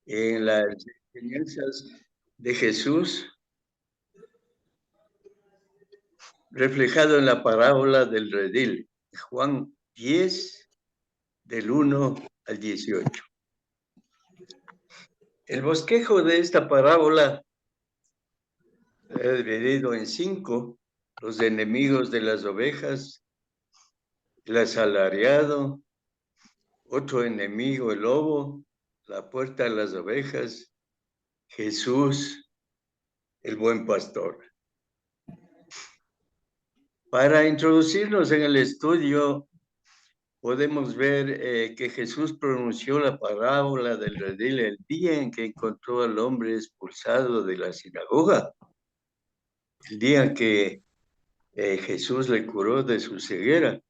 en las enseñanzas de Jesús, reflejado en la parábola del redil, Juan 10, del 1 al 18. El bosquejo de esta parábola es dividido en 5: los enemigos de las ovejas, el asalariado, otro enemigo, el lobo, la puerta de las ovejas, Jesús, el buen pastor. Para introducirnos en el estudio, podemos ver que Jesús pronunció la parábola del redil el día en que encontró al hombre expulsado de la sinagoga, el día que Jesús le curó de su ceguera.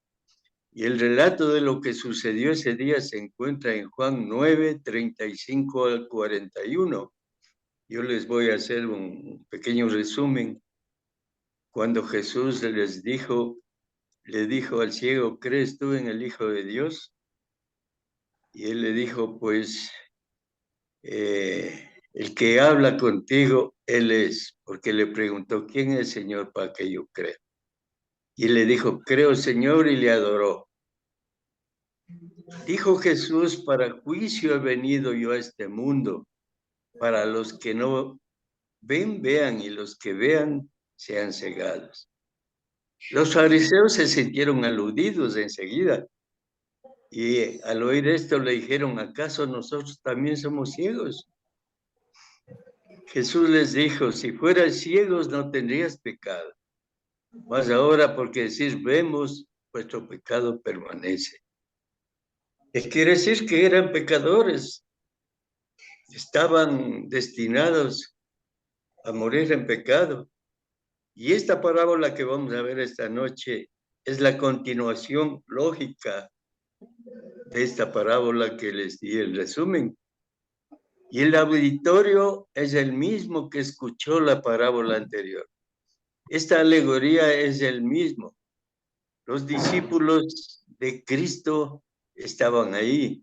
Y el relato de lo que sucedió ese día se encuentra en Juan 9, 35 al 41. Yo les voy a hacer un pequeño resumen. Cuando Jesús le dijo al ciego: ¿crees tú en el Hijo de Dios? Y él le dijo: pues el que habla contigo, él es. Porque le preguntó: ¿quién es, Señor, para que yo crea? Y él le dijo: creo, Señor, y le adoró. Dijo Jesús: para juicio he venido yo a este mundo, para los que no ven, vean, y los que vean, sean cegados. Los fariseos se sintieron aludidos enseguida, y al oír esto le dijeron: ¿acaso nosotros también somos ciegos? Jesús les dijo: si fueras ciegos no tendrías pecado, mas ahora porque decís vemos, vuestro pecado permanece. Quiere decir que eran pecadores, estaban destinados a morir en pecado. Y esta parábola que vamos a ver esta noche es la continuación lógica de esta parábola que les di el resumen. Y el auditorio es el mismo que escuchó la parábola anterior. Esta alegoría es el mismo. Los discípulos de Cristo estaban ahí.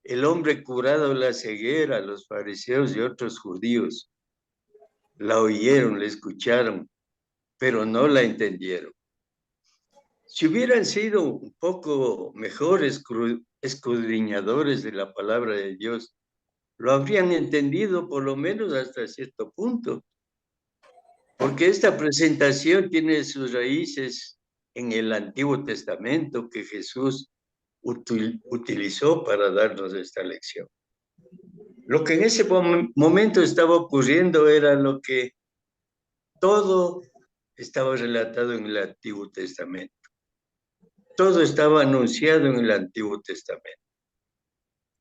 El hombre curado de la ceguera, los fariseos y otros judíos la oyeron, la escucharon, pero no la entendieron. Si hubieran sido un poco mejores escudriñadores de la palabra de Dios, lo habrían entendido por lo menos hasta cierto punto, porque esta presentación tiene sus raíces en el Antiguo Testamento que Jesús utilizó para darnos esta lección. Lo que en ese momento estaba ocurriendo era lo que todo estaba relatado en el Antiguo Testamento. Todo estaba anunciado en el Antiguo Testamento.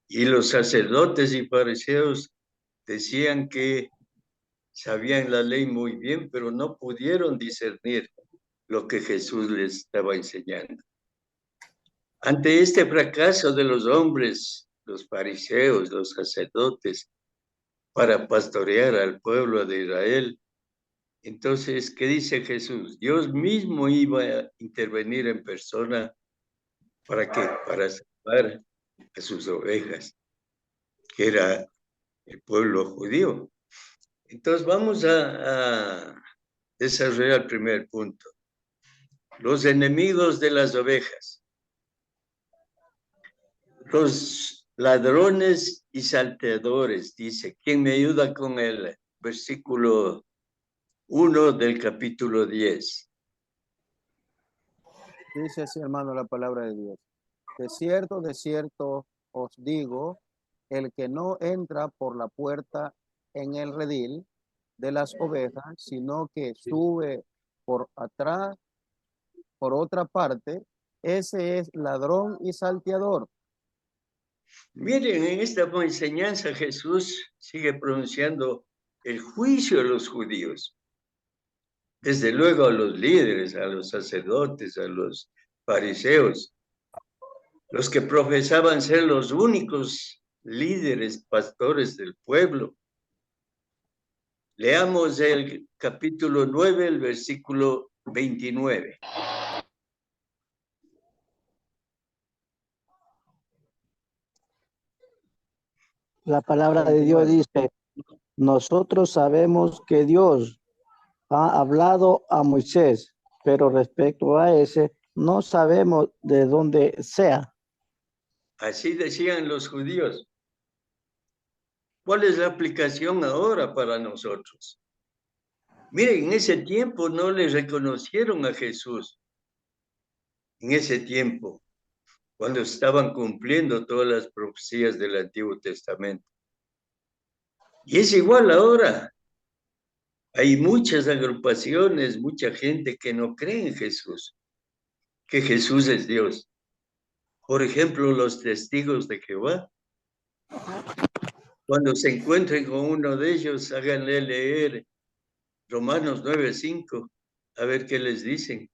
Y los sacerdotes y fariseos decían que sabían la ley muy bien, pero no pudieron discernir lo que Jesús les estaba enseñando. Ante este fracaso de los hombres, los fariseos, los sacerdotes, para pastorear al pueblo de Israel, entonces, ¿qué dice Jesús? Dios mismo iba a intervenir en persona. ¿Para qué? Para salvar a sus ovejas, que era el pueblo judío. Entonces vamos a desarrollar el primer punto. Los enemigos de las ovejas. Los ladrones y salteadores, dice. ¿Quién me ayuda con el versículo 1 del capítulo 10? Dice así, hermano, la palabra de Dios. De cierto os digo, el que no entra por la puerta en el redil de las ovejas, sino que sube por atrás, por otra parte, ese es ladrón y salteador. Miren, en esta enseñanza Jesús sigue pronunciando el juicio a los judíos. Desde luego a los líderes, a los sacerdotes, a los fariseos, los que profesaban ser los únicos líderes, pastores del pueblo. Leamos el capítulo 9, el versículo 29. La palabra de Dios dice, nosotros sabemos que Dios ha hablado a Moisés, pero respecto a ese, no sabemos de dónde sea. Así decían los judíos. ¿Cuál es la aplicación ahora para nosotros? Miren, en ese tiempo no le reconocieron a Jesús. En ese tiempo, cuando estaban cumpliendo todas las profecías del Antiguo Testamento. Y es igual ahora. Hay muchas agrupaciones, mucha gente que no cree en Jesús, que Jesús es Dios. Por ejemplo, los testigos de Jehová. Cuando se encuentren con uno de ellos, háganle leer Romanos 9:5, a ver qué les dicen.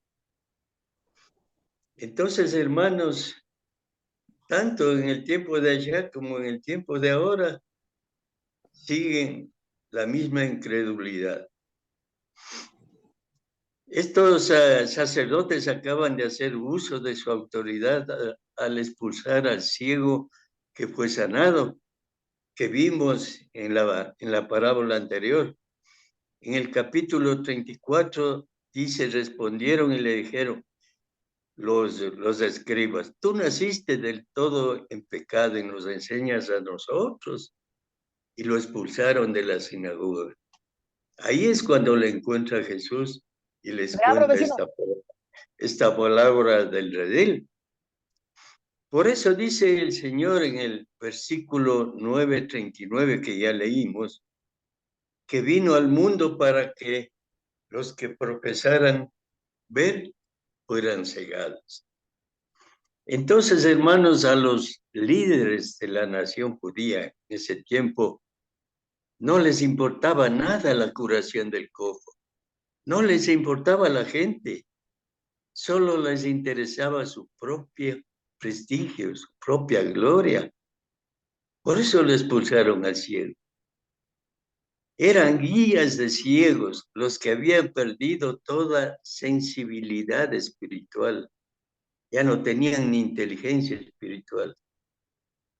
Entonces, hermanos, tanto en el tiempo de allá como en el tiempo de ahora, siguen la misma incredulidad. Estos sacerdotes acaban de hacer uso de su autoridad al expulsar al ciego que fue sanado, que vimos en la parábola anterior. En el capítulo 34 dice, respondieron y le dijeron los escribas, tú naciste del todo en pecado y nos enseñas a nosotros. Y lo expulsaron de la sinagoga. Ahí es cuando le encuentra a Jesús y les cuenta esta palabra del redil. Por eso dice el Señor en el versículo 9:39 que ya leímos, que vino al mundo para que los que profesaran ver fueran cegados. Entonces, hermanos, a los líderes de la nación judía en ese tiempo no les importaba nada la curación del cojo, no les importaba la gente, solo les interesaba su propio prestigio, su propia gloria. Por eso le expulsaron al ciego. Eran guías de ciegos los que habían perdido toda sensibilidad espiritual. Ya no tenían ni inteligencia espiritual.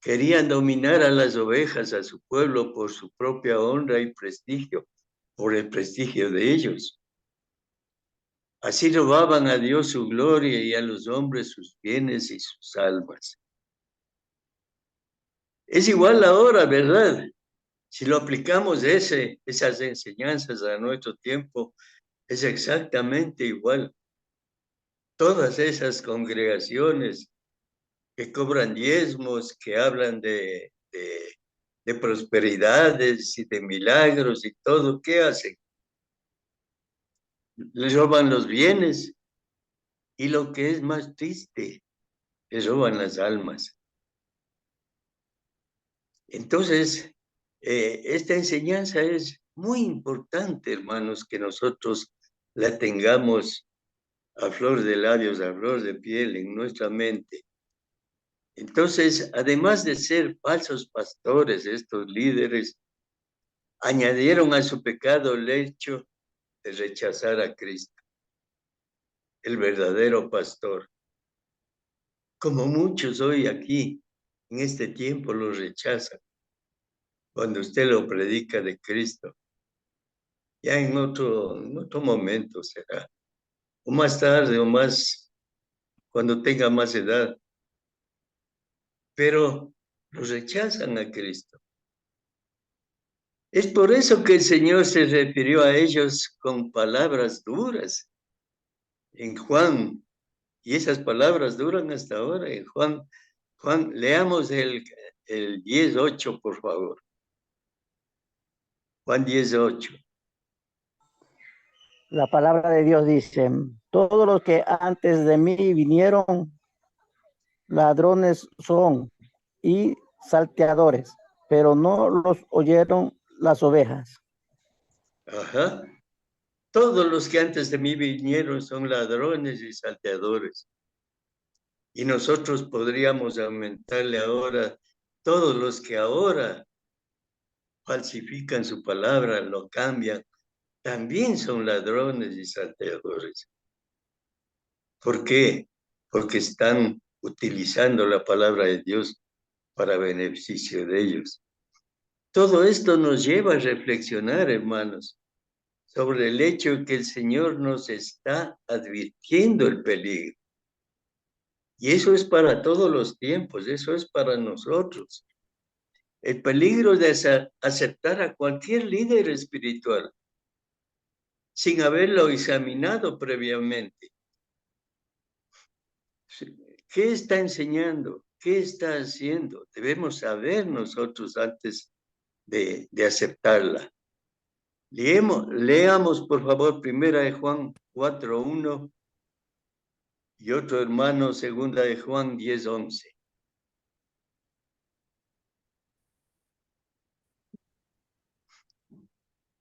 Querían dominar a las ovejas, a su pueblo, por su propia honra y prestigio, por el prestigio de ellos. Así robaban a Dios su gloria y a los hombres sus bienes y sus almas. Es igual ahora, ¿verdad? Si lo aplicamos esas enseñanzas a nuestro tiempo, es exactamente igual. Todas esas congregaciones que cobran diezmos, que hablan de prosperidades y de milagros y todo, ¿qué hacen? Les roban los bienes y lo que es más triste, les roban las almas. Entonces, esta enseñanza es muy importante, hermanos, que nosotros la tengamos a flor de labios, a flor de piel en nuestra mente. Entonces, además de ser falsos pastores, estos líderes añadieron a su pecado el hecho de rechazar a Cristo, el verdadero pastor. Como muchos hoy aquí, en este tiempo, lo rechazan. Cuando usted lo predica de Cristo, ya en otro momento será, o más tarde, o más, cuando tenga más edad, pero lo rechazan a Cristo. Es por eso que el Señor se refirió a ellos con palabras duras en Juan, y esas palabras duran hasta ahora en Juan. Leamos el 10:8, por favor. Juan 10:8. La palabra de Dios dice, todos los que antes de mí vinieron, ladrones son y salteadores, pero no los oyeron las ovejas. Ajá. Todos los que antes de mí vinieron son ladrones y salteadores. Y nosotros podríamos aumentarle ahora, todos los que ahora falsifican su palabra, lo cambian, también son ladrones y salteadores. ¿Por qué? Porque están utilizando la palabra de Dios para beneficio de ellos. Todo esto nos lleva a reflexionar, hermanos, sobre el hecho de que el Señor nos está advirtiendo el peligro. Y eso es para todos los tiempos, eso es para nosotros. El peligro de aceptar a cualquier líder espiritual sin haberlo examinado previamente. ¿Qué está enseñando? ¿Qué está haciendo? Debemos saber nosotros antes de aceptarla. Leamos, por favor, 1 Juan 4:1 y otro hermano, 2 Juan 10:11.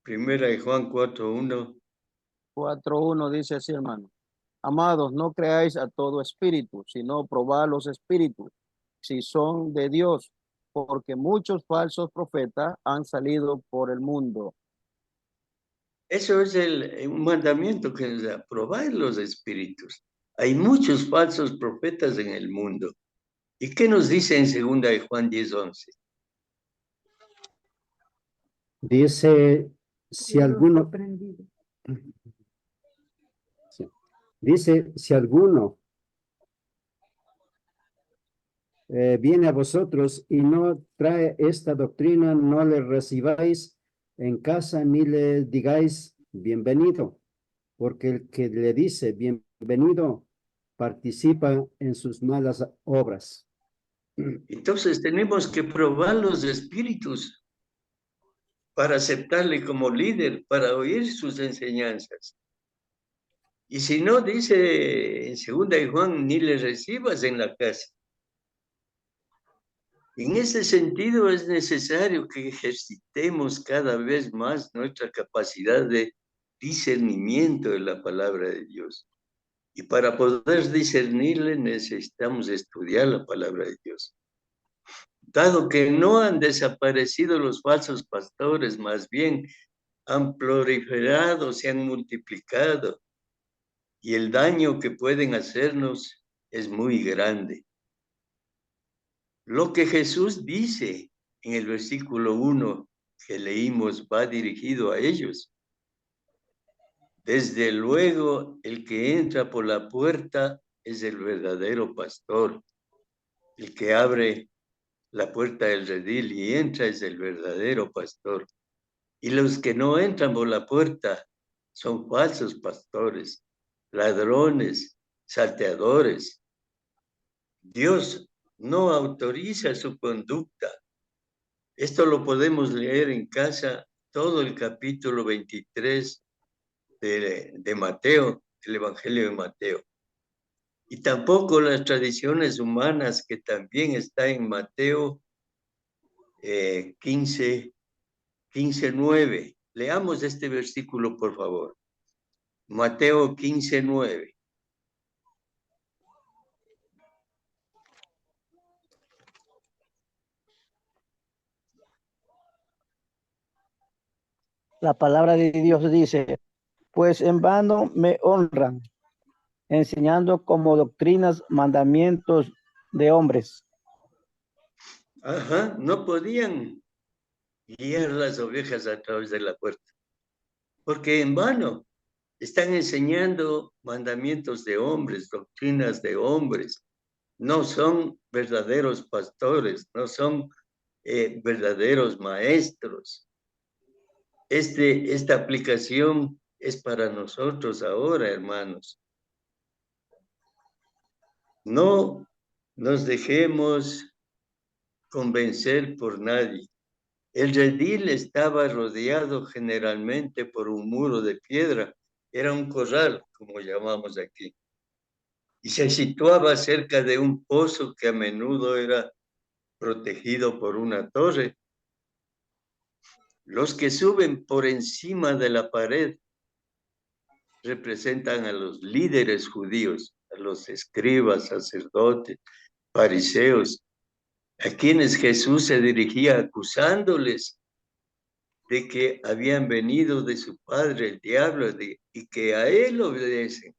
1 Juan 4:1. 4:1 dice así, hermano. Amados, no creáis a todo espíritu, sino probad los espíritus, si son de Dios, porque muchos falsos profetas han salido por el mundo. Eso es un mandamiento que nos da, probar los espíritus. Hay muchos falsos profetas en el mundo. ¿Y qué nos dice en 2 Juan 10:11? Dice, si alguno, dice, si alguno viene a vosotros y no trae esta doctrina, no le recibáis en casa ni le digáis bienvenido, porque el que le dice bienvenido participa en sus malas obras. Entonces tenemos que probar los espíritus para aceptarle como líder, para oír sus enseñanzas. Y si no, dice en 2 Juan, ni le recibas en la casa. En ese sentido es necesario que ejercitemos cada vez más nuestra capacidad de discernimiento de la palabra de Dios. Y para poder discernirle necesitamos estudiar la palabra de Dios. Dado que no han desaparecido los falsos pastores, más bien han proliferado, se han multiplicado, y el daño que pueden hacernos es muy grande. Lo que Jesús dice en el versículo 1 que leímos va dirigido a ellos. Desde luego, el que entra por la puerta es el verdadero pastor. El que abre la puerta del redil y entra es el verdadero pastor. Y los que no entran por la puerta son falsos pastores, ladrones, salteadores. Dios no autoriza su conducta. Esto lo podemos leer en casa, todo el capítulo 23 de Mateo, el Evangelio de Mateo. Y tampoco las tradiciones humanas, que también está en Mateo 15:9. Leamos este versículo, por favor. Mateo 15:9. La palabra de Dios dice, pues en vano me honran, enseñando como doctrinas mandamientos de hombres. Ajá, no podían guiar las ovejas a través de la puerta, porque en vano están enseñando mandamientos de hombres, doctrinas de hombres. No son verdaderos pastores, no son verdaderos maestros. Esta aplicación es para nosotros ahora, hermanos. No nos dejemos convencer por nadie. El redil estaba rodeado generalmente por un muro de piedra. Era un corral, como llamamos aquí. Y se situaba cerca de un pozo que a menudo era protegido por una torre. Los que suben por encima de la pared representan a los líderes judíos, a los escribas, sacerdotes, fariseos, a quienes Jesús se dirigía acusándoles de que habían venido de su padre el diablo y que a él obedecen.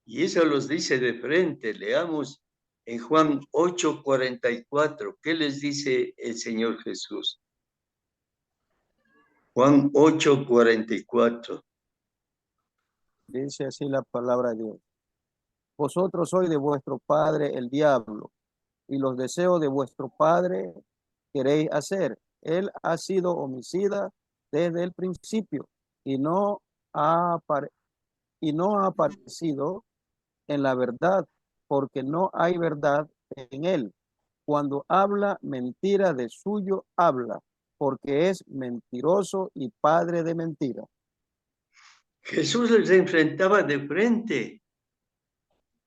Y eso los dice de frente. Leamos en Juan 8:44. ¿Qué les dice el Señor Jesús? Juan 8:44. Dice así la palabra de Dios. Vosotros sois de vuestro padre el diablo, y los deseos de vuestro padre queréis hacer. Él ha sido homicida desde el principio y no ha aparecido en la verdad, porque no hay verdad en él. Cuando habla mentira, de suyo habla, porque es mentiroso y padre de mentira. Jesús les enfrentaba de frente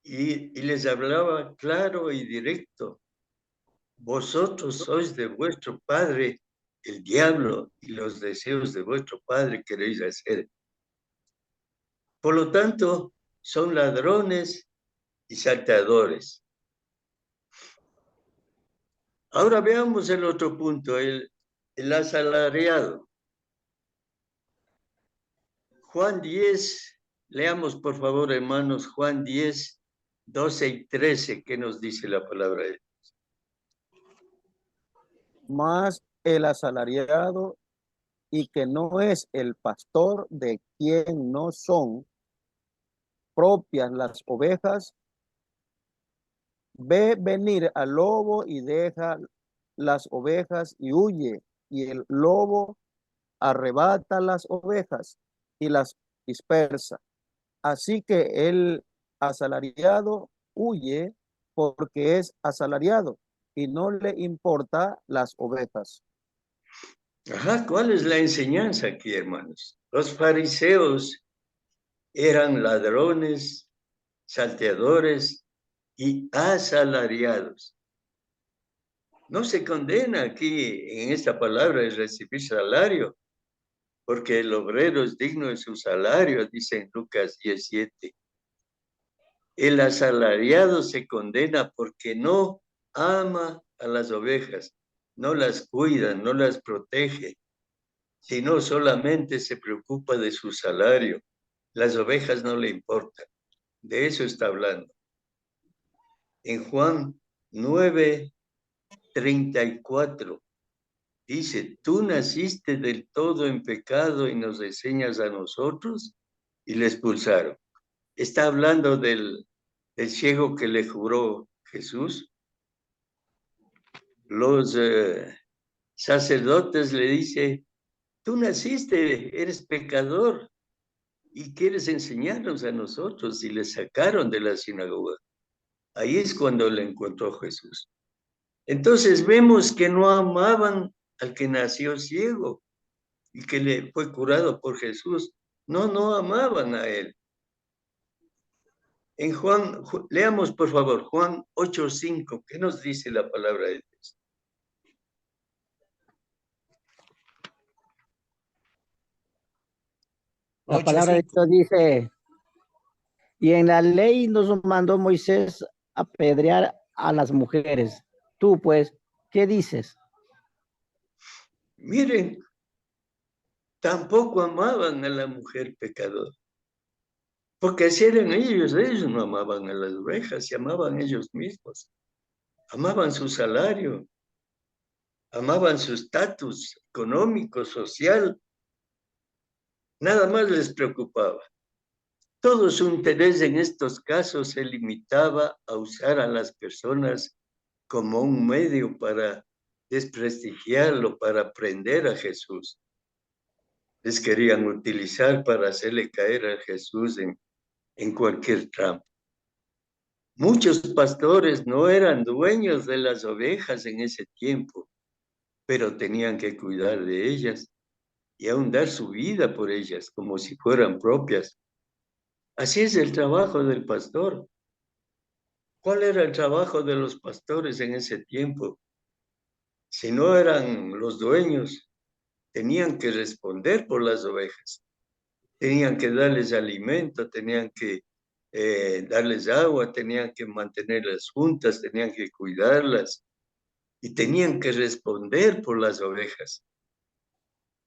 y les hablaba claro y directo. Vosotros sois de vuestro padre el diablo, y los deseos de vuestro padre queréis hacer. Por lo tanto, son ladrones y salteadores. Ahora veamos el otro punto, el asalariado. Juan 10, leamos por favor, hermanos, Juan 10, 12 y 13, ¿qué nos dice la palabra de Dios? Mas el asalariado, y que no es el pastor, de quien no son propias las ovejas, ve venir al lobo y deja las ovejas y huye, y el lobo arrebata las ovejas y las dispersa. Así que el asalariado huye porque es asalariado y no le importa las ovejas. Ajá, ¿cuál es la enseñanza aquí, hermanos? Los fariseos eran ladrones, salteadores y asalariados. No se condena aquí en esta palabra de recibir salario, porque el obrero es digno de su salario, dice en Lucas 17. El asalariado se condena porque no ama a las ovejas, no las cuida, no las protege, sino solamente se preocupa de su salario. Las ovejas no le importan. De eso está hablando. En Juan 9:34 dice, tú naciste del todo en pecado y nos enseñas a nosotros, y le expulsaron. Está hablando del ciego que le juró Jesús. Los sacerdotes le dicen, tú naciste, eres pecador y quieres enseñarnos a nosotros, y le sacaron de la sinagoga. Ahí es cuando le encontró Jesús. Entonces vemos que no amaban al que nació ciego y que le fue curado por Jesús. No amaban a él. En Juan, leamos por favor, Juan 8:5, ¿qué nos dice la palabra de Dios? La palabra de Dios dice, y en la ley nos mandó Moisés apedrear a las mujeres. Tú, pues, ¿qué dices? Miren, tampoco amaban a la mujer pecadora. Porque si eran ellos no amaban a las ovejas, se amaban ellos mismos. Amaban su salario, amaban su estatus económico, social. Nada más les preocupaba. Todo su interés en estos casos se limitaba a usar a las personas como un medio para desprestigiarlo, para prender a Jesús. Les querían utilizar para hacerle caer a Jesús en cualquier trampa. Muchos pastores no eran dueños de las ovejas en ese tiempo, pero tenían que cuidar de ellas y aún dar su vida por ellas como si fueran propias. Así es el trabajo del pastor. ¿Cuál era el trabajo de los pastores en ese tiempo? Si no eran los dueños, tenían que responder por las ovejas. Tenían que darles alimento, tenían que darles agua, tenían que mantenerlas juntas, tenían que cuidarlas y tenían que responder por las ovejas.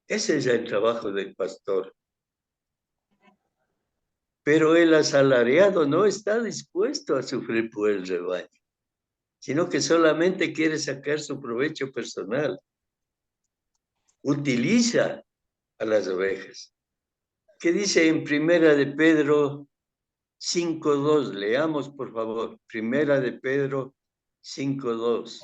Ese es el trabajo del pastor. Pero el asalariado no está dispuesto a sufrir por el rebaño, sino que solamente quiere sacar su provecho personal. Utiliza a las ovejas. ¿Qué dice en Primera de Pedro 5:2? Leamos, por favor. Primera de Pedro 5:2.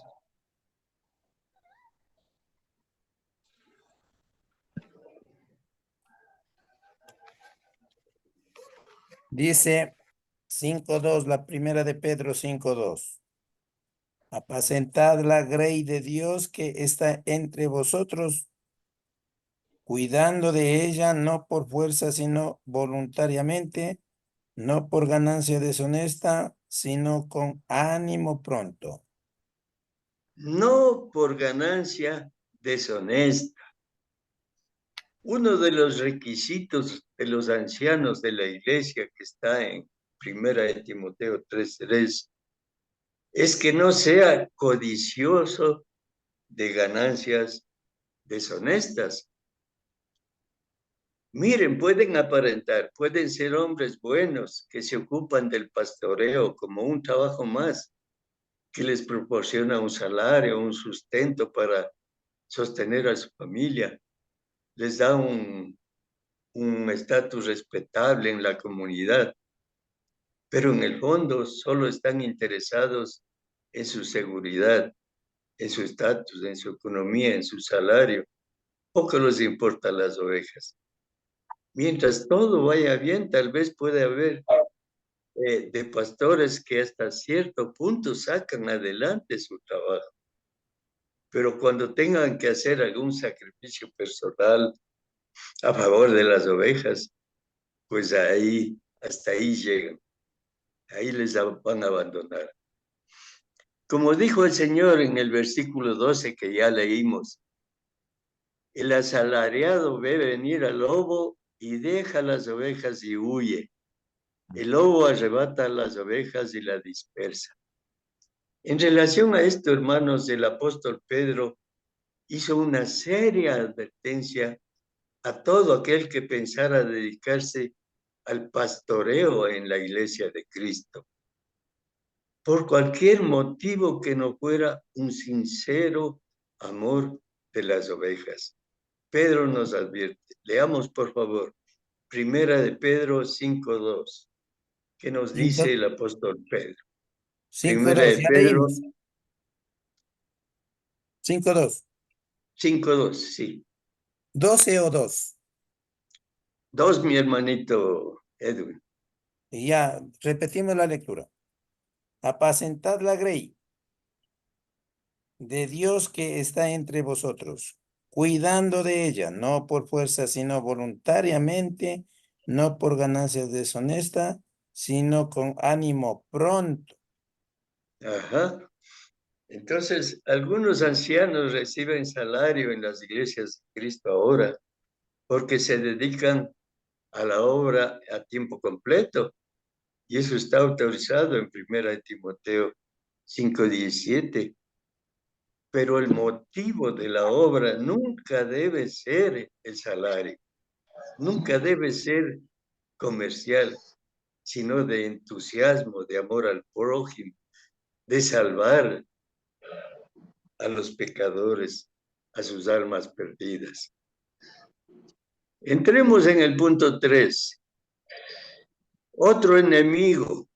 Dice 5:2, la primera de Pedro 5:2. Apacentad la grey de Dios que está entre vosotros, cuidando de ella no por fuerza, sino voluntariamente, no por ganancia deshonesta, sino con ánimo pronto. No por ganancia deshonesta. Uno de los requisitos de los ancianos de la iglesia que está en Primera de Timoteo 3:3 es que no sea codicioso de ganancias deshonestas. Miren, pueden aparentar, pueden ser hombres buenos que se ocupan del pastoreo como un trabajo más, que les proporciona un salario, un sustento para sostener a su familia, les da un estatus respetable en la comunidad, pero en el fondo solo están interesados en su seguridad, en su estatus, en su economía, en su salario. Poco les importa las ovejas. Mientras todo vaya bien, tal vez puede haber de pastores que hasta cierto punto sacan adelante su trabajo. Pero cuando tengan que hacer algún sacrificio personal a favor de las ovejas, pues ahí, hasta ahí llegan. Ahí les van a abandonar. Como dijo el Señor en el versículo 12 que ya leímos, el asalariado ve venir al lobo y deja las ovejas y huye. El lobo arrebata a las ovejas y las dispersa. En relación a esto, hermanos, el apóstol Pedro hizo una seria advertencia a todo aquel que pensara dedicarse al pastoreo en la iglesia de Cristo, por cualquier motivo que no fuera un sincero amor de las ovejas. Pedro nos advierte. Leamos, por favor, Primera de Pedro 5:2. ¿Qué nos dice el apóstol Pedro? Primera 5:2, de ya Pedro leímos. 5:2. 5:2, sí. 12 o 2. 2, mi hermanito Edwin. Y ya repetimos la lectura. Apacentad la grey de Dios que está entre vosotros, cuidando de ella, no por fuerza, sino voluntariamente, no por ganancias deshonestas, sino con ánimo pronto. Ajá. Entonces, algunos ancianos reciben salario en las iglesias de Cristo ahora porque se dedican a la obra a tiempo completo. Y eso está autorizado en 1 Timoteo 5:17. Pero el motivo de la obra nunca debe ser el salario, nunca debe ser comercial, sino de entusiasmo, de amor al prójimo, de salvar a los pecadores, a sus almas perdidas. Entremos en el punto 3. Otro enemigo,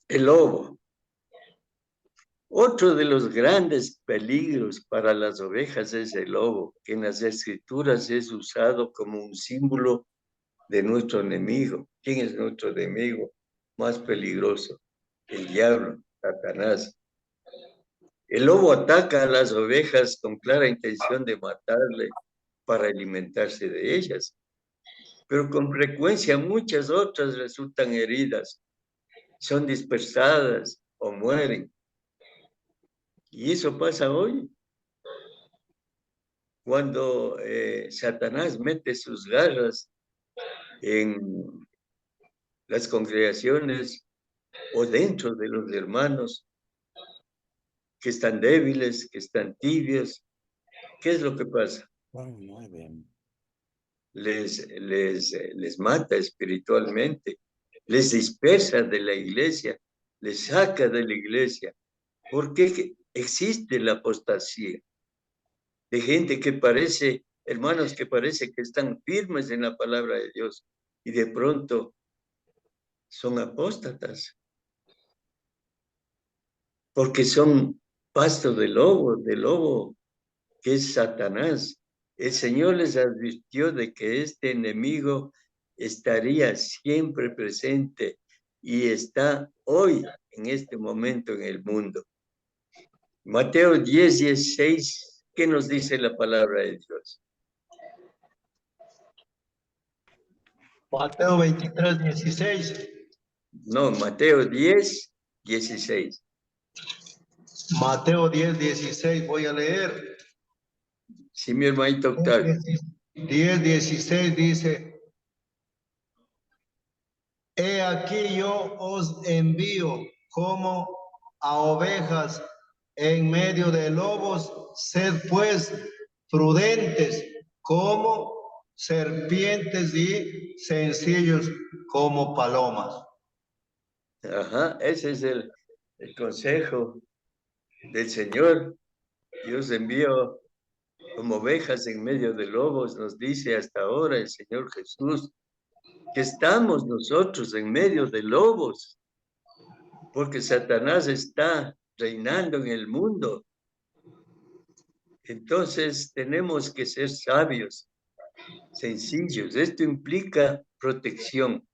el lobo. Otro de los grandes peligros para las ovejas es el lobo, que en las escrituras es usado como un símbolo de nuestro enemigo. ¿Quién es nuestro enemigo más peligroso? El diablo, Satanás. El lobo ataca a las ovejas con clara intención de matarle para alimentarse de ellas, pero con frecuencia muchas otras resultan heridas, son dispersadas o mueren. Y eso pasa hoy. Cuando Satanás mete sus garras en las congregaciones o dentro de los hermanos que están débiles, que están tibios, ¿qué es lo que pasa? Les mata espiritualmente, les dispersa de la iglesia, les saca de la iglesia. ¿Por qué existe la apostasía? De gente que parece hermanos que parece que están firmes en la palabra de Dios y de pronto son apóstatas, porque son pasto de lobo que es Satanás. El Señor les advirtió de que este enemigo estaría siempre presente y está hoy, en este momento, en el mundo. Mateo 10:16, ¿qué nos dice la palabra de Dios? Mateo 23:16. No, Mateo 10:16. Mateo 10:16, voy a leer. Sí, mi hermanito Octavio. 10:16 dice: He aquí yo os envío como a ovejas en medio de lobos, sed pues prudentes como serpientes y sencillos como palomas. Ajá, ese es el consejo del Señor. Dios envió como ovejas en medio de lobos, nos dice hasta ahora el Señor Jesús, que estamos nosotros en medio de lobos, porque Satanás está reinando en el mundo. Entonces tenemos que ser sabios, sencillos. Esto implica protección.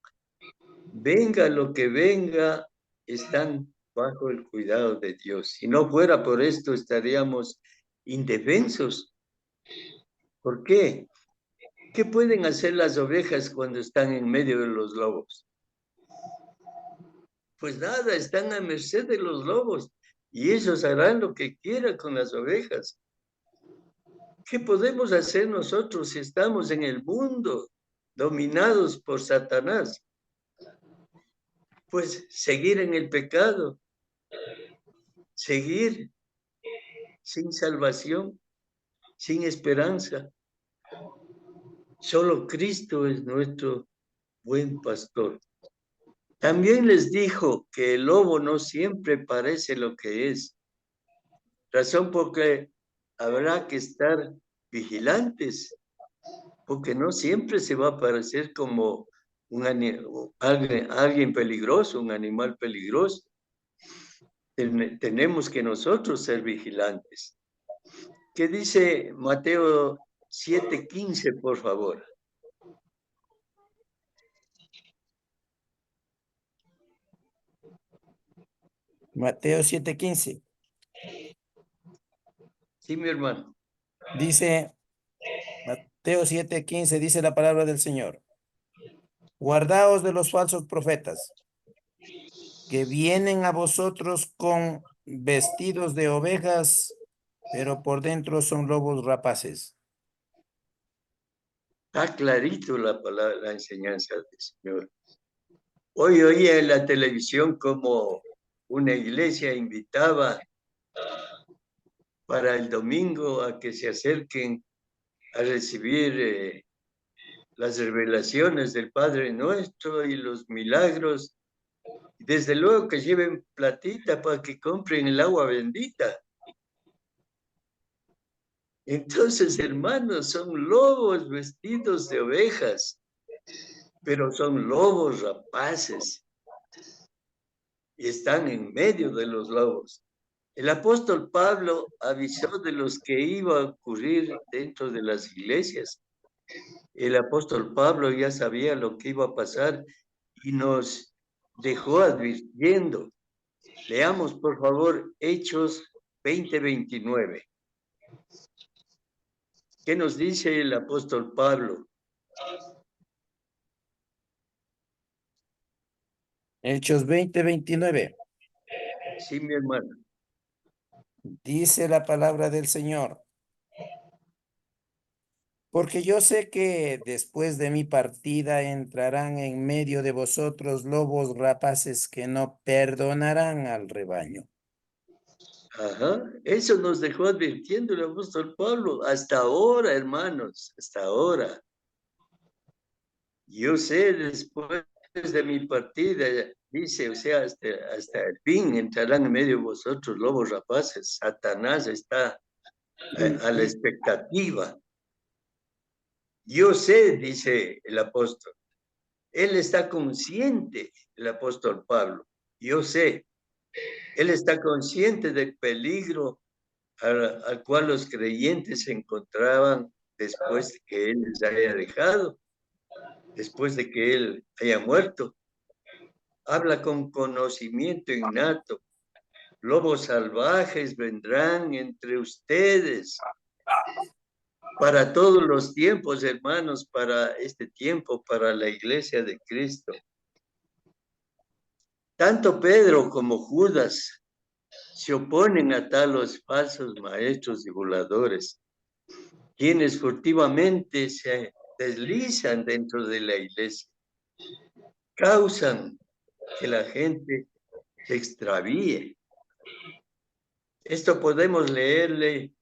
Venga lo que venga, están bajo el cuidado de Dios. Si no fuera por esto, estaríamos indefensos. ¿Por qué? ¿Qué pueden hacer las ovejas cuando están en medio de los lobos? Pues nada, están a merced de los lobos y ellos harán lo que quieran con las ovejas. ¿Qué podemos hacer nosotros si estamos en el mundo dominados por Satanás? Pues seguir en el pecado, seguir sin salvación, sin esperanza. Solo Cristo es nuestro buen pastor. También les dijo que el lobo no siempre parece lo que es. Razón porque habrá que estar vigilantes, porque no siempre se va a parecer como alguien peligroso, un animal peligroso. Tenemos que nosotros ser vigilantes. ¿Qué dice Mateo 7:15, por favor? Mateo 7:15. Sí, mi hermano. Dice, Mateo 7:15 dice la palabra del Señor. Guardaos de los falsos profetas, que vienen a vosotros con vestidos de ovejas, pero por dentro son lobos rapaces. Está clarito la palabra, la enseñanza del Señor. Hoy oía en la televisión como una iglesia invitaba para el domingo a que se acerquen a recibir las revelaciones del Padre Nuestro y los milagros. Desde luego que lleven platita para que compren el agua bendita. Entonces, hermanos, son lobos vestidos de ovejas, pero son lobos rapaces y están en medio de los lobos. El apóstol Pablo avisó de los que iba a ocurrir dentro de las iglesias. El apóstol Pablo ya sabía lo que iba a pasar y nos dejó advirtiendo. Leamos, por favor, Hechos 20:29. ¿Qué nos dice el apóstol Pablo? Hechos 20:29. Sí, mi hermano. Dice la palabra del Señor. Porque yo sé que después de mi partida entrarán en medio de vosotros lobos rapaces que no perdonarán al rebaño. Ajá, eso nos dejó advirtiendo el apóstol Pablo. Hasta ahora, hermanos, hasta ahora. Yo sé, después de mi partida, dice, o sea, hasta el fin entrarán en medio de vosotros lobos rapaces. Satanás está a la expectativa. Yo sé, dice el apóstol. Él está consciente, el apóstol Pablo. Yo sé. Él está consciente del peligro al cual los creyentes se encontraban después de que Él les haya dejado, después de que Él haya muerto. Habla con conocimiento innato. Lobos salvajes vendrán entre ustedes para todos los tiempos, hermanos, para este tiempo, para la iglesia de Cristo. Tanto Pedro como Judas se oponen a talos falsos maestros y voladores, quienes furtivamente se deslizan dentro de la iglesia, causan que la gente se extravíe. Esto podemos leerle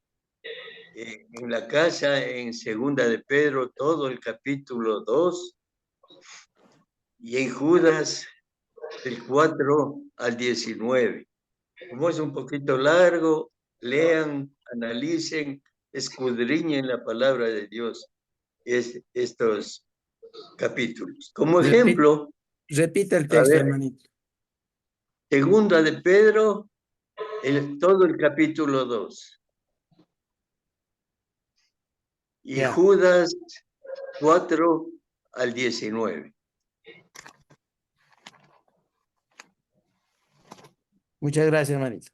en la casa en Segunda de Pedro, todo el capítulo 2, y en Judas del 4 al 19. Como es un poquito largo, lean, analicen, escudriñen la palabra de Dios estos capítulos. Como ejemplo, Repite el a texto, ver, hermanito. Segunda de Pedro, todo el capítulo 2. Y Ya. Judas 4 al 19. Muchas gracias, hermanito.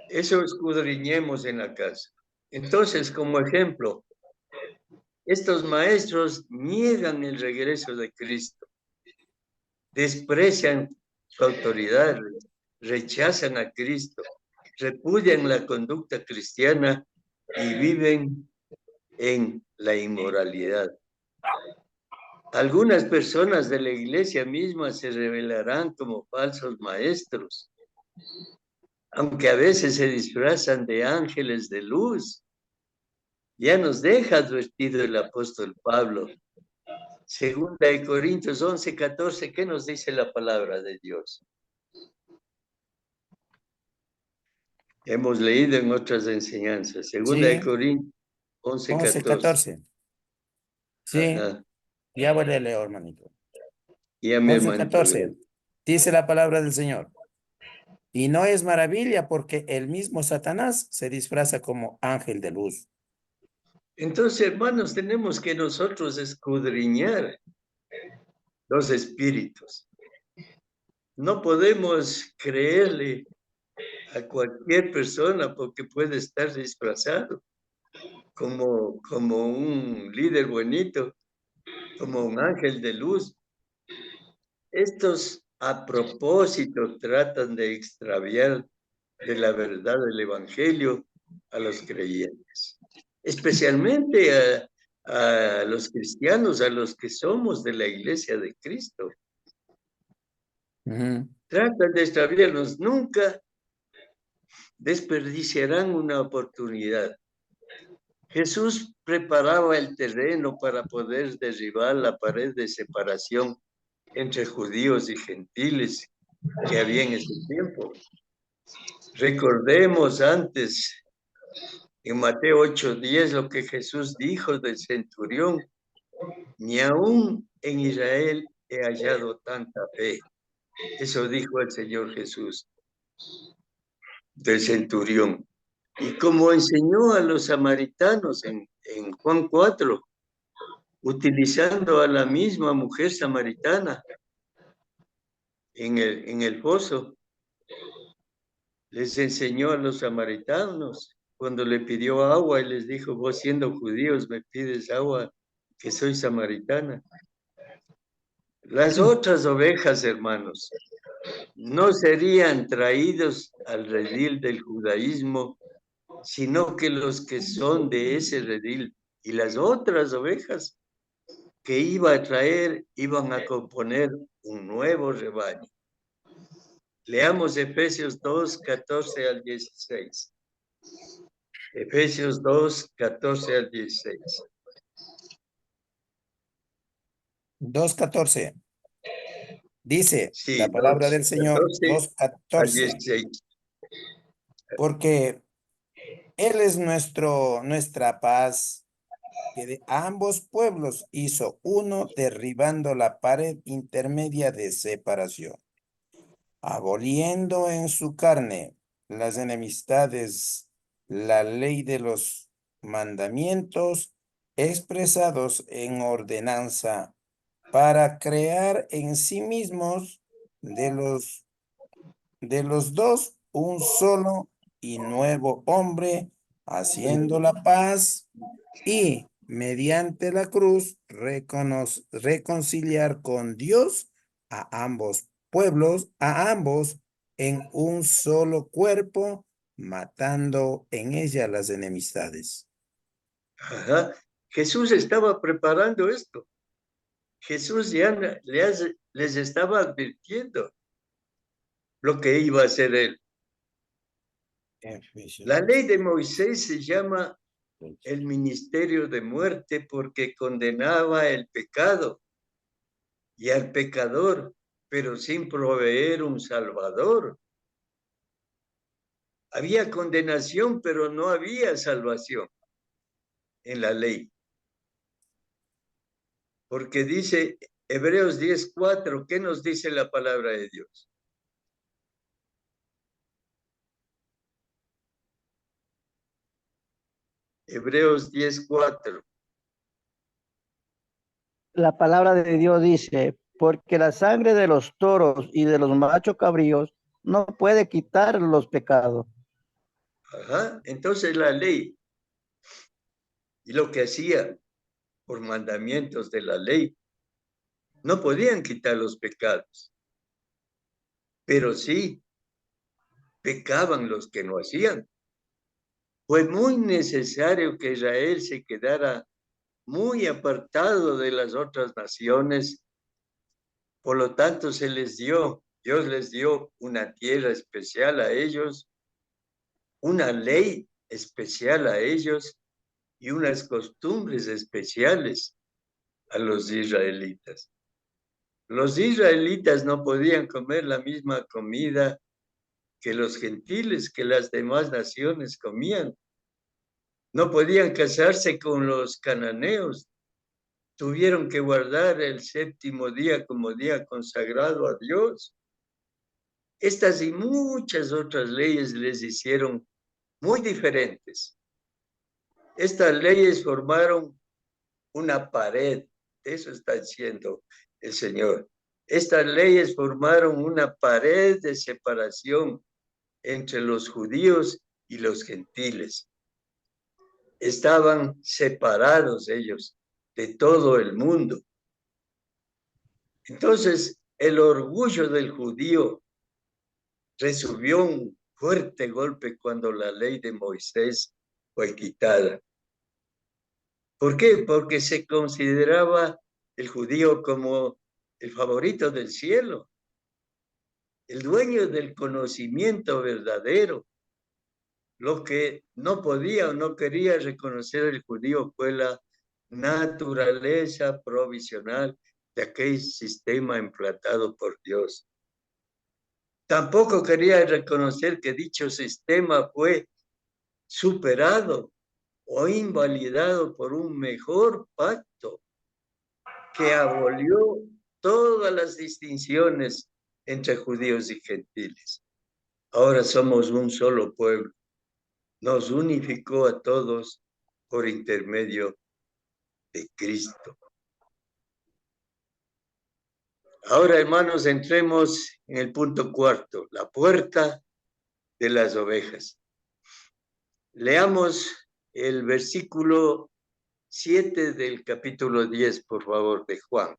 Eso escudriñemos en la casa. Entonces, como ejemplo, estos maestros niegan el regreso de Cristo, desprecian su autoridad, rechazan a Cristo, repudian la conducta cristiana y viven en la inmoralidad. Algunas personas de la iglesia misma se revelarán como falsos maestros, aunque a veces se disfrazan de ángeles de luz. Ya nos deja advertido el apóstol Pablo. Segunda de Corintios 11:14, ¿qué nos dice la palabra de Dios? Hemos leído en otras enseñanzas. Segunda de Sí, Corintios 11:14. 14. Sí, Ajá. ya voy a leer, hermanito. Y a mi hermanito. 14. Dice la palabra del Señor. Y no es maravilla porque el mismo Satanás se disfraza como ángel de luz. Entonces, hermanos, tenemos que nosotros escudriñar los espíritus. No podemos creerle a cualquier persona porque puede estar disfrazado como un líder bonito, como un ángel de luz. Estos a propósito tratan de extraviar de la verdad del evangelio a los creyentes, especialmente a los cristianos, a los que somos de la iglesia de Cristo. Tratan de extraviarnos, nunca desperdiciarán una oportunidad. Jesús preparaba el terreno para poder derribar la pared de separación entre judíos y gentiles que había en ese tiempo. Recordemos antes, en Mateo 8:10, lo que Jesús dijo del centurión: ni aún en Israel he hallado tanta fe. Eso dijo el Señor Jesús del centurión. Y como enseñó a los samaritanos en Juan 4, utilizando a la misma mujer samaritana en el pozo, les enseñó a los samaritanos cuando le pidió agua y les dijo: vos siendo judíos me pides agua, que soy samaritana. Las otras ovejas, hermanos, no serían traídos al redil del judaísmo, sino que los que son de ese redil y las otras ovejas que iba a traer iban a componer un nuevo rebaño. Leamos Efesios 2:14 al 16. Efesios 2:14 al 16. 2:14. Dice Sí, la palabra del Señor, 2:14 al 2:14. 16. Porque Él es nuestra paz, que de ambos pueblos hizo uno, derribando la pared intermedia de separación, aboliendo en su carne las enemistades, la ley de los mandamientos expresados en ordenanza, para crear en sí mismos de los dos un solo y nuevo hombre, haciendo la paz y mediante la cruz reconciliar con Dios a ambos pueblos, a ambos en un solo cuerpo, matando en ella las enemistades. Ajá. Jesús estaba preparando esto. Jesús ya les estaba advirtiendo lo que iba a hacer él. La ley de Moisés se llama el ministerio de muerte porque condenaba el pecado y al pecador, pero sin proveer un salvador. Había condenación, pero no había salvación en la ley. Porque dice Hebreos 10:4, ¿qué nos dice la palabra de Dios? Hebreos 10:4. La palabra de Dios dice, porque la sangre de los toros y de los machos cabríos no puede quitar los pecados. Ajá. Entonces la ley y lo que hacía por mandamientos de la ley no podían quitar los pecados, pero sí pecaban los que no hacían. Fue muy necesario que Israel se quedara muy apartado de las otras naciones. Por lo tanto, Dios les dio una tierra especial a ellos, una ley especial a ellos y unas costumbres especiales a los israelitas. Los israelitas no podían comer la misma comida que los gentiles, que las demás naciones comían. No podían casarse con los cananeos. Tuvieron que guardar el séptimo día como día consagrado a Dios. Estas y muchas otras leyes les hicieron muy diferentes. Estas leyes formaron una pared, eso está diciendo el Señor. Estas leyes formaron una pared de separación entre los judíos y los gentiles. Estaban separados ellos de todo el mundo. Entonces, el orgullo del judío recibió un fuerte golpe cuando la ley de Moisés fue quitada. ¿Por qué? Porque se consideraba el judío como el favorito del cielo, el dueño del conocimiento verdadero. Lo que no podía o no quería reconocer el judío fue la naturaleza provisional de aquel sistema implantado por Dios. Tampoco quería reconocer que dicho sistema fue superado o invalidado por un mejor pacto que abolió todas las distinciones entre judíos y gentiles. Ahora somos un solo pueblo. Nos unificó a todos por intermedio de Cristo. Ahora, hermanos, entremos en el punto cuarto, la puerta de las ovejas. Leamos el versículo 7 del capítulo 10, por favor, de Juan.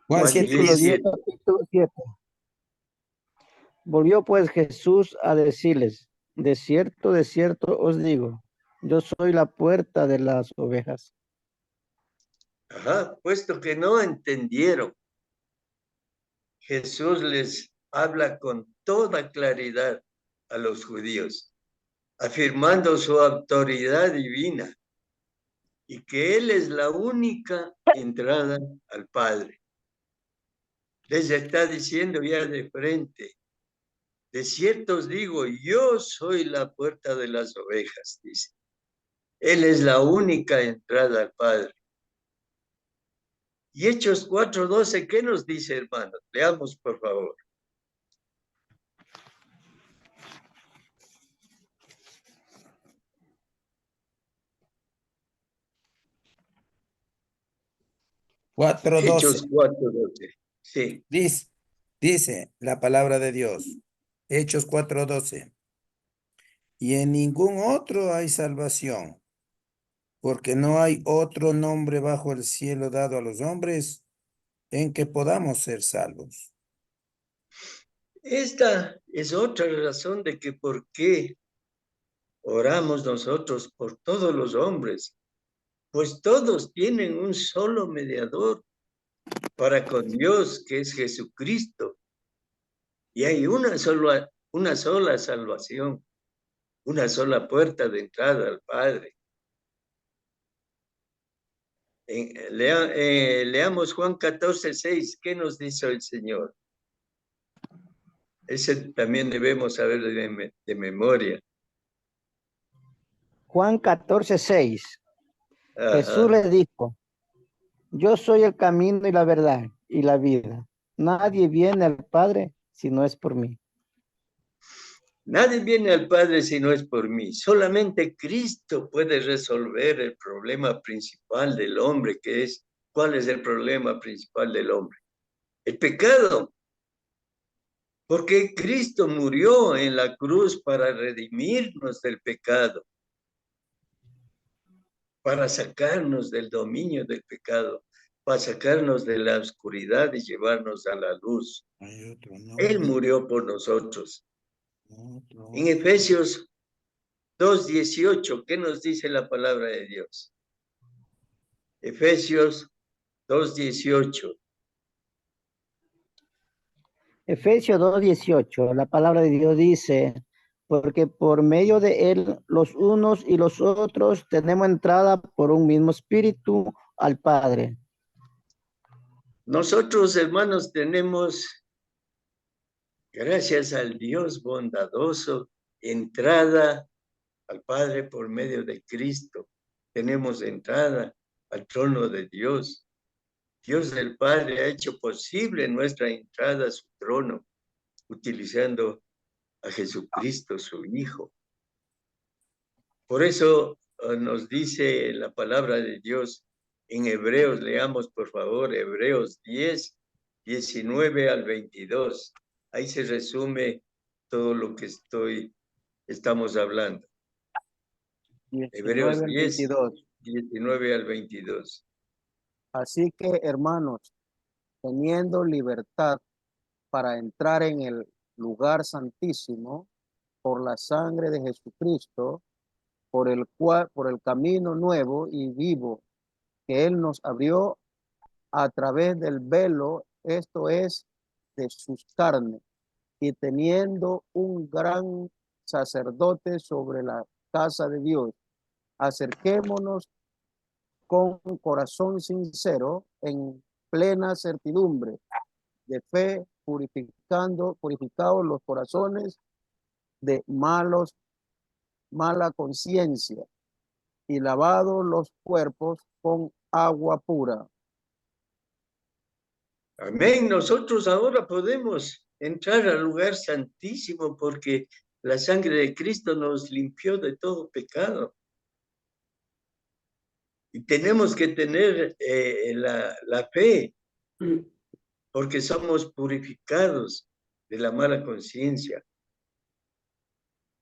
Juan Juan 7, Versículo 10, 17. capítulo 7. Volvió pues Jesús a decirles, de cierto os digo, yo soy la puerta de las ovejas. Ajá, puesto que no entendieron, Jesús les habla con toda claridad a los judíos, afirmando su autoridad divina y que Él es la única entrada al Padre. Les está diciendo ya de frente, De cierto os digo, yo soy la puerta de las ovejas, dice. Él es la única entrada al Padre. Y Hechos 4:12, ¿qué nos dice, hermanos? Leamos, por favor. Hechos 4:12. 4:12. Sí. Dice la palabra de Dios. Hechos 4:12. Y en ningún otro hay salvación, porque no hay otro nombre bajo el cielo dado a los hombres en que podamos ser salvos. Esta es otra razón de que por qué oramos nosotros por todos los hombres, pues todos tienen un solo mediador para con Dios, que es Jesucristo. Y hay una sola salvación, una sola puerta de entrada al Padre. Leamos Juan 14:6. ¿Qué nos dice el Señor? Ese también debemos saber de memoria. Juan 14:6. Jesús Ajá. le dijo, yo soy el camino y la verdad y la vida. Nadie viene al Padre si no es por mí. Nadie viene al Padre si no es por mí. Solamente Cristo puede resolver el problema principal del hombre, que es, ¿cuál es el problema principal del hombre? El pecado. Porque Cristo murió en la cruz para redimirnos del pecado, para sacarnos del dominio del pecado, para sacarnos de la oscuridad y llevarnos a la luz. Hay otro Él nombre. murió por nosotros. Otro. En Efesios 2:18, ¿qué nos dice la palabra de Dios? Efesios 2:18. Efesios 2:18, la palabra de Dios dice, porque por medio de él los unos y los otros tenemos entrada por un mismo espíritu al Padre. Nosotros, hermanos, tenemos, gracias al Dios bondadoso, entrada al Padre por medio de Cristo. Tenemos entrada al trono de Dios. Dios el Padre ha hecho posible nuestra entrada a su trono, utilizando a Jesucristo, su Hijo. Por eso nos dice la palabra de Dios en Hebreos, leamos por favor, Hebreos 10:19 al 22. Ahí se resume todo lo que estamos hablando. 19 Hebreos al 10, 22. 19 al 22. Así que, hermanos, teniendo libertad para entrar en el lugar santísimo por la sangre de Jesucristo, por el camino nuevo y vivo que Él nos abrió a través del velo, esto es, de sus carnes, y teniendo un gran sacerdote sobre la casa de Dios, acerquémonos con corazón sincero, en plena certidumbre de fe, purificados los corazones de mala conciencia y lavados los cuerpos con agua pura. Amén. Nosotros ahora podemos entrar al lugar santísimo porque la sangre de Cristo nos limpió de todo pecado. Y tenemos que tener la fe porque somos purificados de la mala conciencia.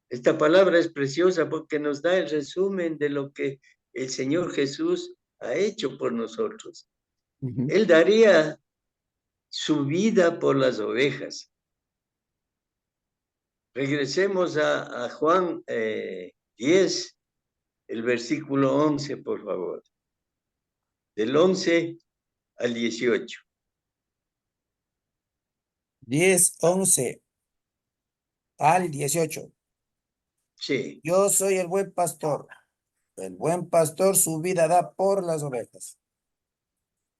Esta palabra es preciosa porque nos da el resumen de lo que el Señor Jesús ha hecho por nosotros. Él daría su vida por las ovejas. Regresemos a Juan 10, el versículo 11, por favor. Del 11 al 18. 10, 11 al 18. Sí. Yo soy el buen pastor. El buen pastor su vida da por las ovejas.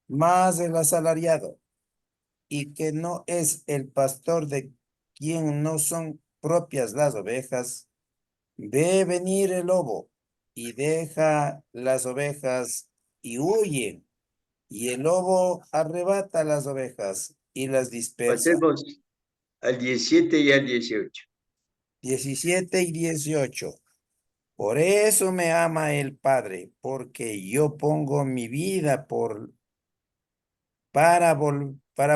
Más el asalariado, y que no es el pastor de quien no son propias las ovejas, ve venir el lobo y deja las ovejas y huye. Y el lobo arrebata las ovejas y las dispersa. Pasemos al 17 y al 18. 17 y 18. Por eso me ama el Padre, porque yo pongo mi vida para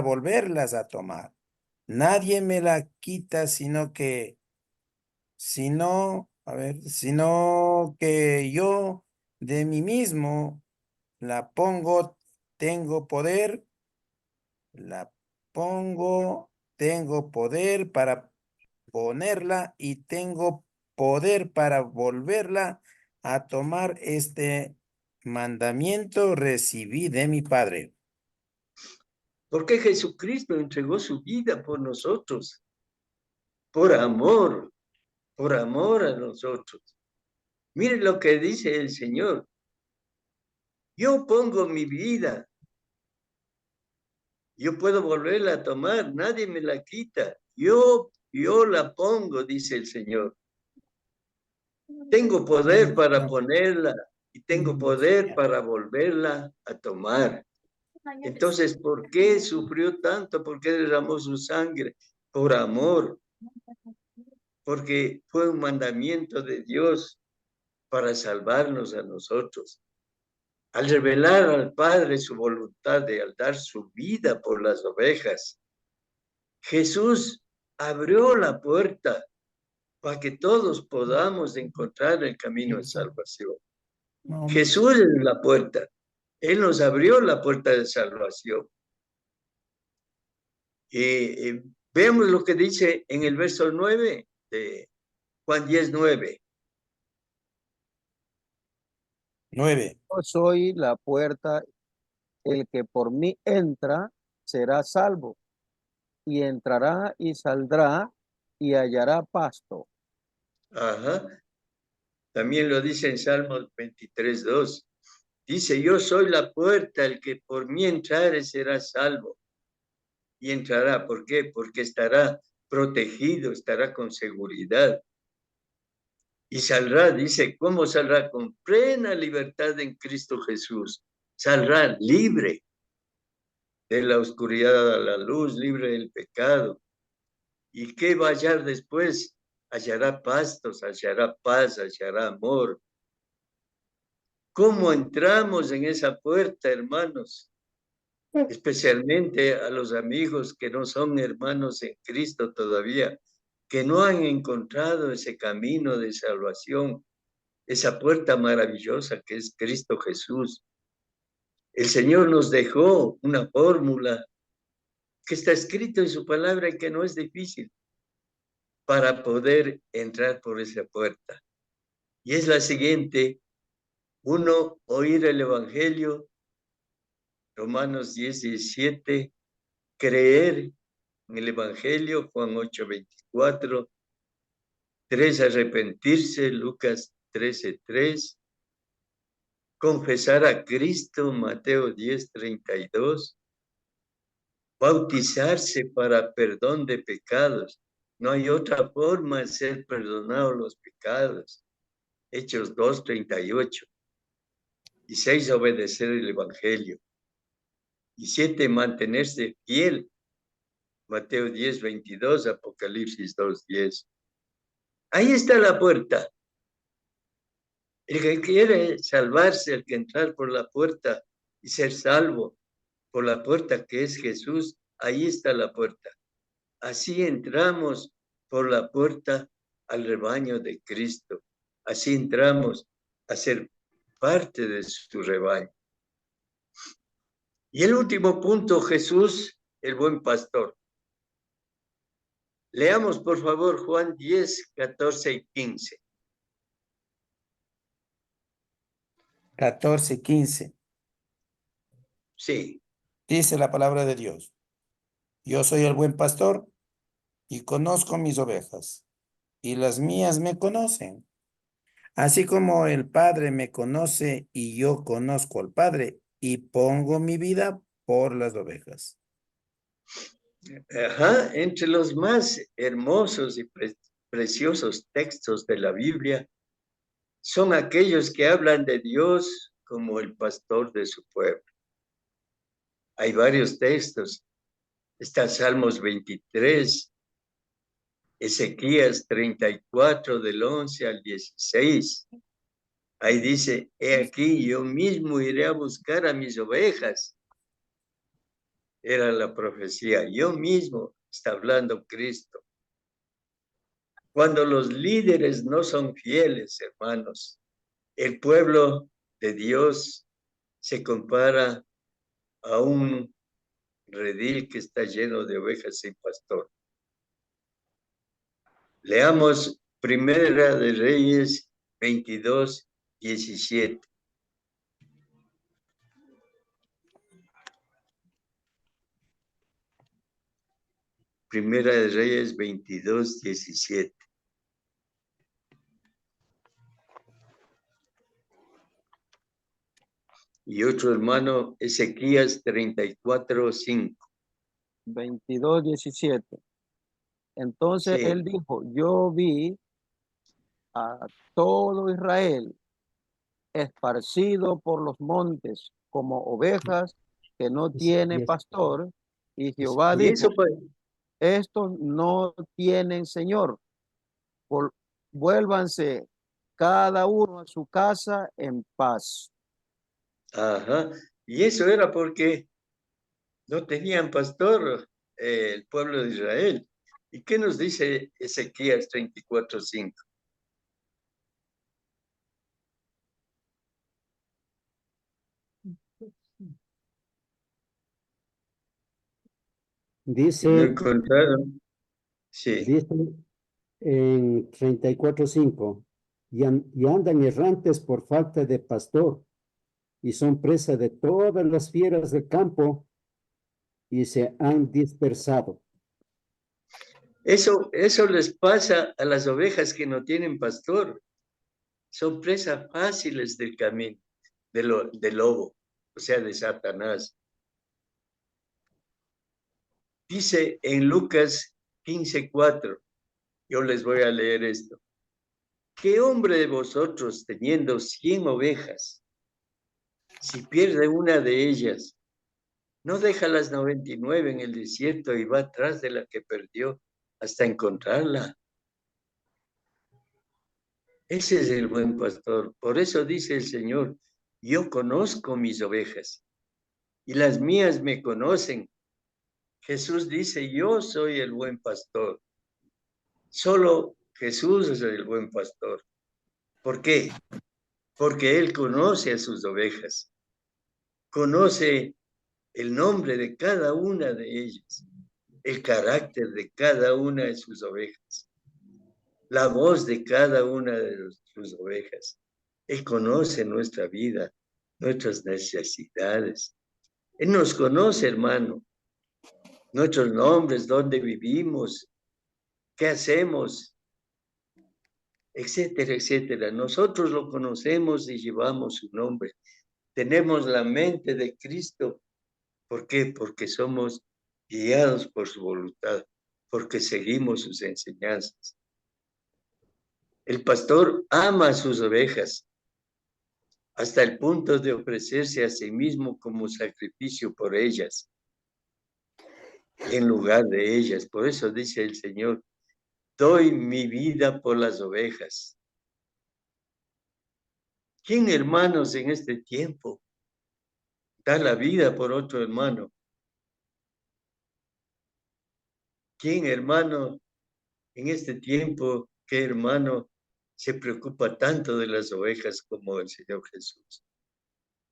volverlas a tomar. Nadie me la quita, sino que yo de mí mismo la pongo, tengo poder, la pongo, tengo poder para ponerla y tengo poder para volverla a tomar. Este mandamiento recibí de mi Padre. Porque Jesucristo entregó su vida por nosotros, por amor a nosotros. Miren lo que dice el Señor. Yo pongo mi vida. Yo puedo volverla a tomar, nadie me la quita. Yo la pongo, dice el Señor. Tengo poder para ponerla y tengo poder para volverla a tomar. Entonces, ¿por qué sufrió tanto? ¿Por qué derramó su sangre? Por amor. Porque fue un mandamiento de Dios para salvarnos a nosotros. Al revelar al Padre su voluntad de al dar su vida por las ovejas, Jesús abrió la puerta para que todos podamos encontrar el camino de salvación. Jesús es la puerta. Él nos abrió la puerta de salvación. Veamos lo que dice en el verso 9 de Juan 10:9. 9. Yo soy la puerta, el que por mí entra será salvo, y entrará y saldrá y hallará pasto. Ajá. También lo dice en Salmos 23:2. Dice, yo soy la puerta, el que por mí entrare será salvo. Y entrará, ¿por qué? Porque estará protegido, estará con seguridad. Y saldrá, dice, ¿cómo saldrá? Con plena libertad en Cristo Jesús. Saldrá libre de la oscuridad a la luz, libre del pecado. ¿Y qué va a hallar después? Hallará pastos, hallará paz, hallará amor. ¿Cómo entramos en esa puerta, hermanos? Especialmente a los amigos que no son hermanos en Cristo todavía, que no han encontrado ese camino de salvación, esa puerta maravillosa que es Cristo Jesús. El Señor nos dejó una fórmula que está escrito en su palabra y que no es difícil para poder entrar por esa puerta. Y es la siguiente: uno, oír el Evangelio, Romanos 10:17, creer en el Evangelio, Juan 8:24, 3, arrepentirse, Lucas 13:3, confesar a Cristo, Mateo 10:32, bautizarse para perdón de pecados. No hay otra forma de ser perdonados los pecados. Hechos 2:38. Y 6, obedecer el Evangelio. Y 7, mantenerse fiel. Mateo 10:22, Apocalipsis 2:10. Ahí está la puerta. El que quiere salvarse, el que entrar por la puerta y ser salvo por la puerta que es Jesús, ahí está la puerta. Así entramos por la puerta al rebaño de Cristo. Así entramos a ser parte de su rebaño. Y el último punto, Jesús, el buen pastor. Leamos, por favor, Juan 10, 14 y 15. 14, 15. Sí. Dice la palabra de Dios. Yo soy el buen pastor y conozco mis ovejas, y las mías me conocen. Así como el Padre me conoce y yo conozco al Padre, y pongo mi vida por las ovejas. Ajá, entre los más hermosos y preciosos textos de la Biblia son aquellos que hablan de Dios como el pastor de su pueblo. Hay varios textos. Está Salmos 23, Ezequías 34, del 11 al 16. Ahí dice, he aquí, yo mismo iré a buscar a mis ovejas. Era la profecía. Yo mismo, está hablando Cristo. Cuando los líderes no son fieles, hermanos, el pueblo de Dios se compara a un redil que está lleno de ovejas sin pastor. Leamos Primera de Reyes 22, 17. Primera de Reyes 22, 17. Y otro hermano, Ezequías 34, 5. 22, 17. Entonces Sí. él dijo, yo vi a todo Israel esparcido por los montes como ovejas que no tiene pastor, y Jehová Y eso, dijo, estos no tienen señor, vuélvanse cada uno a su casa en paz. ajá, y eso era porque no tenían pastor el pueblo de Israel. ¿Y qué nos dice Ezequías 34, 5? Si no Dice, encontraron, sí. dice en 34:5, y andan errantes por falta de pastor, y son presa de todas las fieras del campo, y se han dispersado. Eso les pasa a las ovejas que no tienen pastor. Son presas fáciles del camino, del lobo, o sea, de Satanás. Dice en Lucas 15:4, yo les voy a leer esto. ¿Qué hombre de vosotros, teniendo 100 ovejas, si pierde una de ellas, no deja las 99 en el desierto y va atrás de la que perdió hasta encontrarla? Ese es el buen pastor. Por eso dice el Señor, yo conozco mis ovejas y las mías me conocen. Jesús dice, yo soy el buen pastor. Solo Jesús es el buen pastor. ¿Por qué? Porque Él conoce a sus ovejas, conoce el nombre de cada una de ellas, el carácter de cada una de sus ovejas, la voz de cada una de sus ovejas. Él conoce nuestra vida, nuestras necesidades. Él nos conoce, hermano, nuestros nombres, dónde vivimos, qué hacemos, etcétera, etcétera. Nosotros lo conocemos y llevamos su nombre. Tenemos la mente de Cristo. ¿Por qué? Porque somos guiados por su voluntad, porque seguimos sus enseñanzas. El pastor ama a sus ovejas hasta el punto de ofrecerse a sí mismo como sacrificio por ellas, en lugar de ellas. Por eso dice el Señor, doy mi vida por las ovejas. ¿Quién, hermanos, en este tiempo da la vida por otro hermano? ¿Quién, hermano, en este tiempo, qué hermano se preocupa tanto de las ovejas como el Señor Jesús?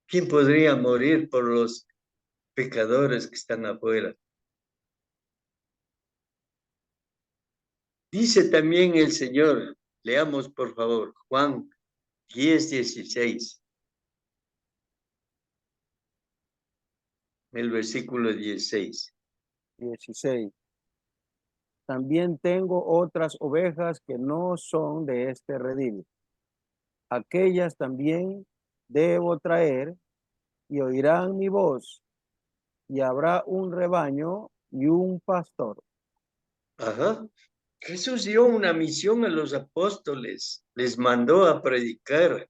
¿Quién podría morir por los pecadores que están afuera? Dice también el Señor, leamos por favor, Juan 10, 16. El versículo 16. 16. También tengo otras ovejas que no son de este redil. Aquellas también debo traer, y oirán mi voz, y habrá un rebaño y un pastor. Ajá. Jesús dio una misión a los apóstoles, les mandó a predicar.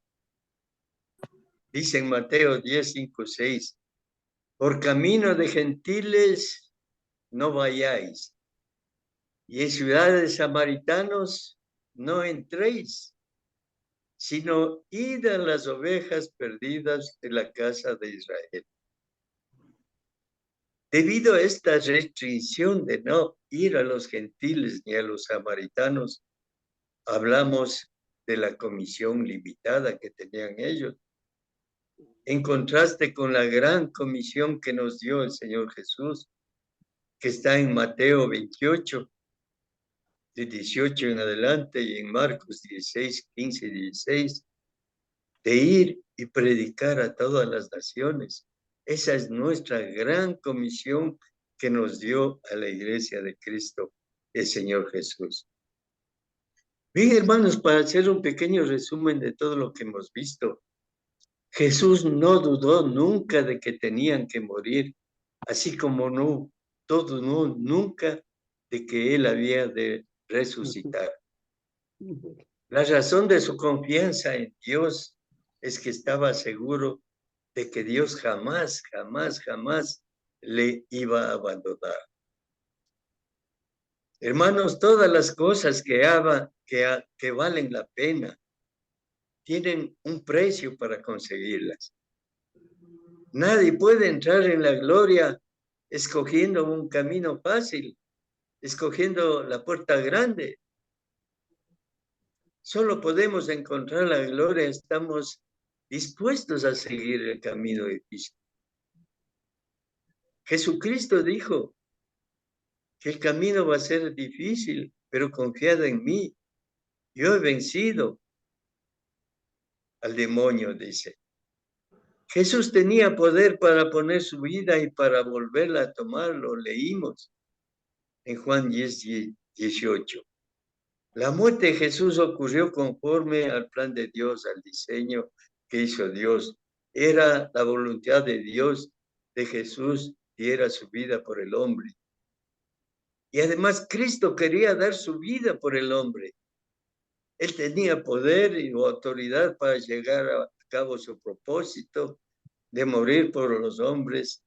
Dice en Mateo 10, 5, 6, por camino de gentiles no vayáis, y en ciudades samaritanos no entréis, sino id a las ovejas perdidas de la casa de Israel. Debido a esta restricción de no ir a los gentiles ni a los samaritanos, hablamos de la comisión limitada que tenían ellos, en contraste con la gran comisión que nos dio el Señor Jesús, que está en Mateo 28, de 18 en adelante, y en Marcos 16, 15 y 16, de ir y predicar a todas las naciones. Esa es nuestra gran comisión que nos dio a la iglesia de Cristo, el Señor Jesús. Bien, hermanos, para hacer un pequeño resumen de todo lo que hemos visto, Jesús no dudó nunca de que tenían que morir, así como no dudó nunca de que Él había de resucitar. La razón de su confianza en Dios es que estaba seguro de que Dios jamás, jamás, jamás le iba a abandonar. Hermanos, todas las cosas que valen la pena tienen un precio para conseguirlas. Nadie puede entrar en la gloria escogiendo un camino fácil, escogiendo la puerta grande. Solo podemos encontrar la gloria, estamos dispuestos a seguir el camino difícil. Jesucristo dijo que el camino va a ser difícil, pero confiad en mí. Yo he vencido al demonio, dice. Jesús tenía poder para poner su vida y para volverla a tomar, lo leímos en Juan 10, 18. La muerte de Jesús ocurrió conforme al plan de Dios, al diseño que hizo Dios. Era la voluntad de Dios, de Jesús, diera su vida por el hombre. Y además Cristo quería dar su vida por el hombre. Él tenía poder y autoridad para llegar a cabo su propósito de morir por los hombres,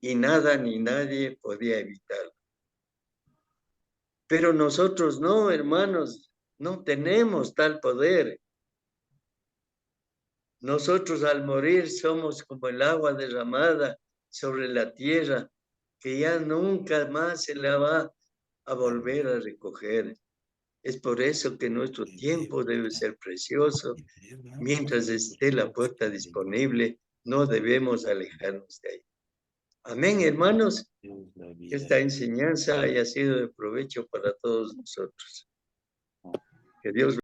y nada ni nadie podía evitarlo. Pero nosotros no, hermanos, no tenemos tal poder. Nosotros al morir somos como el agua derramada sobre la tierra, que ya nunca más se la va a volver a recoger. Es por eso que nuestro tiempo debe ser precioso. Mientras esté la puerta disponible, no debemos alejarnos de ahí. Amén, hermanos. Que esta enseñanza haya sido de provecho para todos nosotros. Que Dios